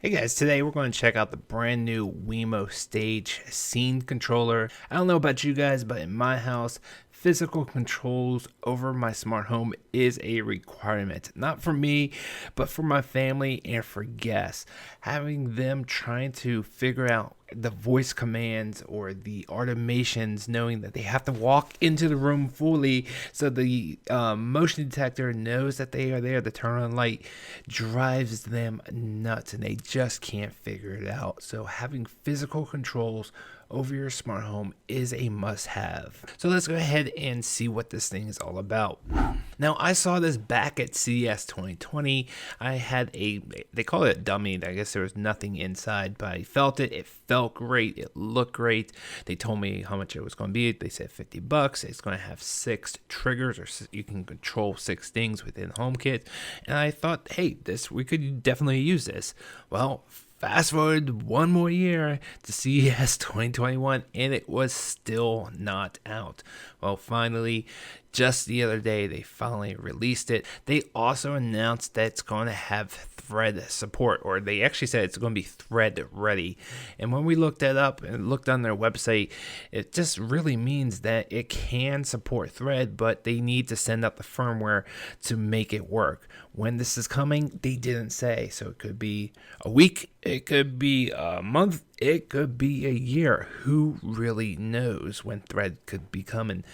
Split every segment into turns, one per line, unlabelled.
Hey guys, today we're going to check out the brand new Wemo Stage Scene Controller. I don't know about you guys, but in my house, physical controls over my smart home is a requirement. Not for me, but for my family and for guests. Having them trying to figure out the voice commands or the automations, knowing that they have to walk into the room fully so the motion detector knows that they are there to turn on light, drives them nuts and they just can't figure it out. So having physical controls over your smart home is a must-have. So let's go ahead and see what this thing is all about. Now, I saw this back at CES 2020. I had they call it a dummy. I guess there was nothing inside, but I felt it. It felt great. It looked great. They told me how much it was going to be. They said $50. It's going to have 6 triggers, or you can control 6 things within HomeKit. And I thought, hey, we could definitely use this. Well, fast forward one more year to CES 2021 and it was still not out. Well, finally, just the other day, they finally released it. They also announced that it's going to have Thread support, or they actually said it's going to be Thread ready. And when we looked that up and looked on their website, it just really means that it can support Thread, but they need to send out the firmware to make it work. When this is coming, they didn't say. So it could be a week, it could be a month, it could be a year. Who really knows when Thread could be coming?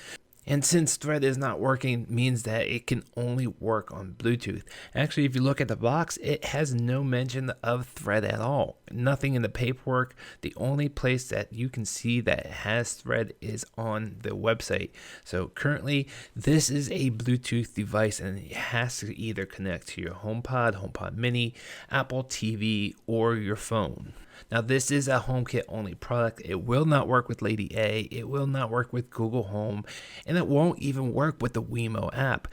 And since Thread is not working, means that it can only work on Bluetooth. Actually, if you look at the box, it has no mention of Thread at all. Nothing in the paperwork. The only place that you can see that it has Thread is on the website. So currently, this is a Bluetooth device and it has to either connect to your HomePod, HomePod Mini, Apple TV, or your phone. Now, this is a HomeKit only product. It will not work with Lady A. It will not work with Google Home. And it won't even work with the Wemo app.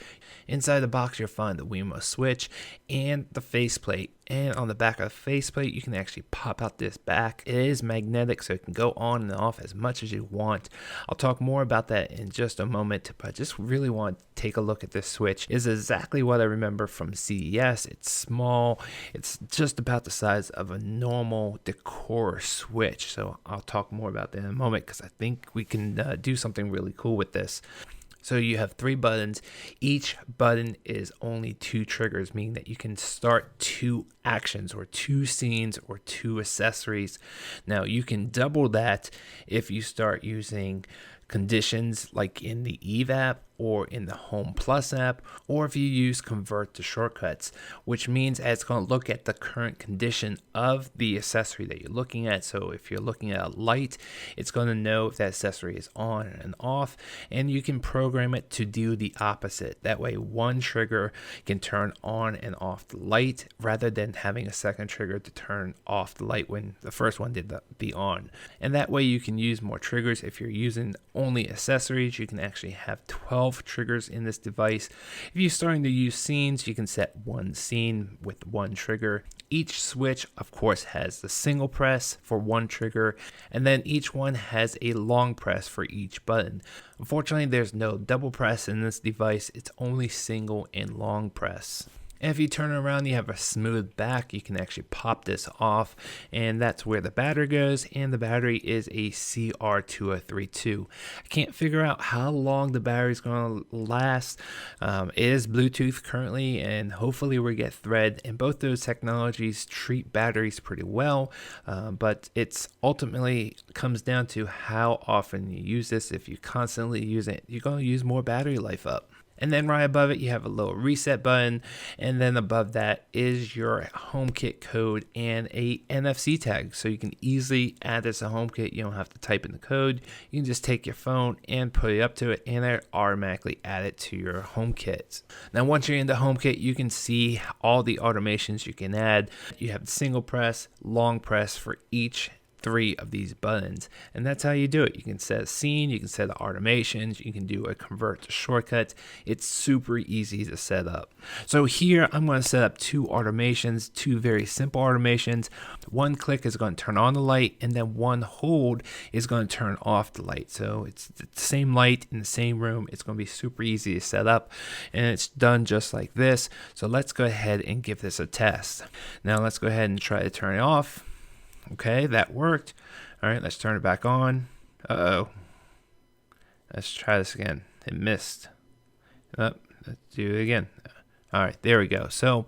Inside the box, you'll find the Wemo switch and the faceplate. And on the back of the faceplate, you can actually pop out this back. It is magnetic, so it can go on and off as much as you want. I'll talk more about that in just a moment, but I just really want to take a look at this switch. It's exactly what I remember from CES. It's small. It's just about the size of a normal decor switch. So I'll talk more about that in a moment because I think we can do something really cool with this. So you have 3 buttons. Each button is only 2 triggers, meaning that you can start 2 actions or 2 scenes or 2 accessories. Now you can double that if you start using conditions like in the Eve app or in the Home Plus app, or if you use convert to shortcuts, which means it's going to look at the current condition of the accessory that you're looking at. So if you're looking at a light, it's going to know if that accessory is on and off, and you can program it to do the opposite. That way one trigger can turn on and off the light rather than having a second trigger to turn off the light when the first one did the on. And that way you can use more triggers. If you're using only accessories, you can actually have 12 triggers in this device. If you're starting to use scenes, you can set 1 scene with 1 trigger. Each switch, of course, has the single press for 1 trigger, and then each one has a long press for each button. Unfortunately, there's no double press in this device. It's only single and long press. And if you turn it around, you have a smooth back. You can actually pop this off, and that's where the battery goes, and the battery is a CR2032. I can't figure out how long the battery is going to last. It is Bluetooth currently, and hopefully we get Thread, and both those technologies treat batteries pretty well, but it's ultimately comes down to how often you use this. If you constantly use it, you're going to use more battery life up. And then right above it, you have a little reset button. And then above that is your HomeKit code and a NFC tag. So you can easily add this to HomeKit. You don't have to type in the code. You can just take your phone and put it up to it, and it automatically add it to your HomeKit. Now, once you're into HomeKit, you can see all the automations you can add. You have single press, long press for each 3 of these buttons, and that's how you do it. You can set a scene, you can set the automations, you can do a convert to shortcuts. It's super easy to set up. So here I'm going to set up 2 automations, 2 very simple automations. One click is going to turn on the light, and then one hold is going to turn off the light. So it's the same light in the same room. It's going to be super easy to set up, and it's done just like this. So let's go ahead and give this a test. Now let's go ahead and try to turn it off. Okay, that worked. All right, let's turn it back on. Uh-oh. Let's try this again. It missed. Let's do it again. All right, there we go. So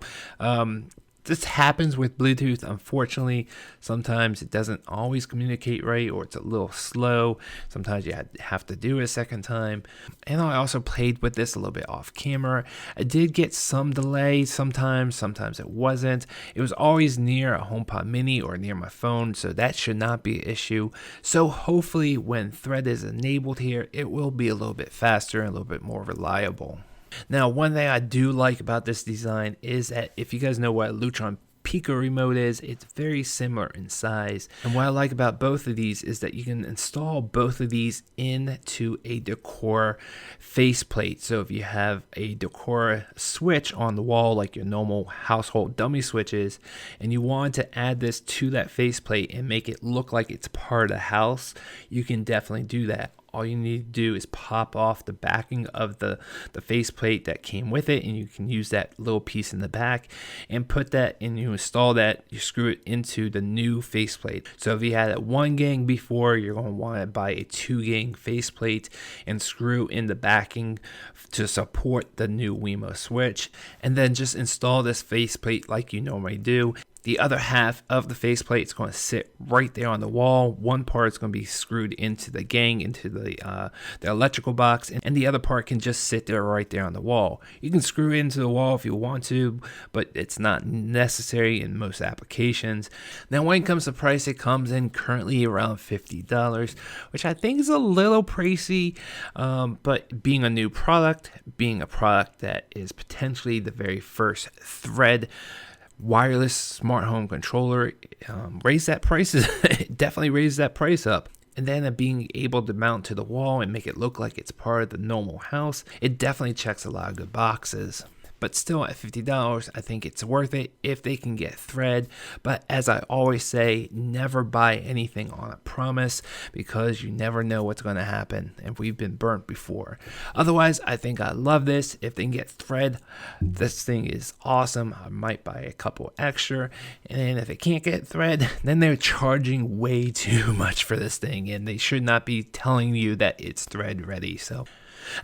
this happens with Bluetooth. Unfortunately, sometimes it doesn't always communicate right, or it's a little slow. Sometimes you have to do it a second time. And I also played with this a little bit off camera. I did get some delay sometimes it wasn't. It was always near a HomePod Mini or near my phone, so that should not be an issue. So hopefully when Thread is enabled here, it will be a little bit faster and a little bit more reliable. Now, one thing I do like about this design is that if you guys know what a Lutron Pico remote is, it's very similar in size. And what I like about both of these is that you can install both of these into a decor faceplate. So if you have a decor switch on the wall, like your normal household dummy switches, and you want to add this to that faceplate and make it look like it's part of the house, you can definitely do that. All you need to do is pop off the backing of the faceplate that came with it, and you can use that little piece in the back and put that in. You install that, you screw it into the new faceplate. So if you had a 1 gang before, you're going to want to buy a 2 gang faceplate and screw in the backing to support the new Wemo switch, and then just install this faceplate like you normally do. The other half of the faceplate is going to sit right there on the wall. One part is going to be screwed into the gang, into the electrical box, and the other part can just sit there right there on the wall. You can screw it into the wall if you want to, but it's not necessary in most applications. Now, when it comes to price, it comes in currently around $50, which I think is a little pricey, but being a new product, being a product that is potentially the very first Thread wireless smart home controller, raise that price. Definitely raise that price up. And then being able to mount to the wall and make it look like it's part of the normal house, it definitely checks a lot of good boxes. But still, at $50, I think it's worth it if they can get Thread. But as I always say, never buy anything on a promise, because you never know what's going to happen, and we've been burnt before. Otherwise, I think I love this. If they can get Thread, this thing is awesome. I might buy a couple extra. And if they can't get Thread, then they're charging way too much for this thing, and they should not be telling you that it's Thread ready. So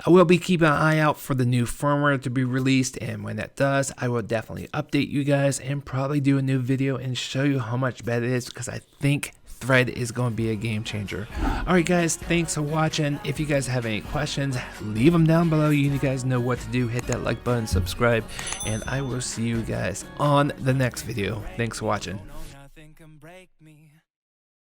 I will be keeping an eye out for the new firmware to be released, and when that does, I will definitely update you guys and probably do a new video and show you how much better it is, because I think Thread is going to be a game changer. Alright guys, thanks for watching. If you guys have any questions, leave them down below. You guys know what to do. Hit that like button, subscribe, and I will see you guys on the next video. Thanks for watching.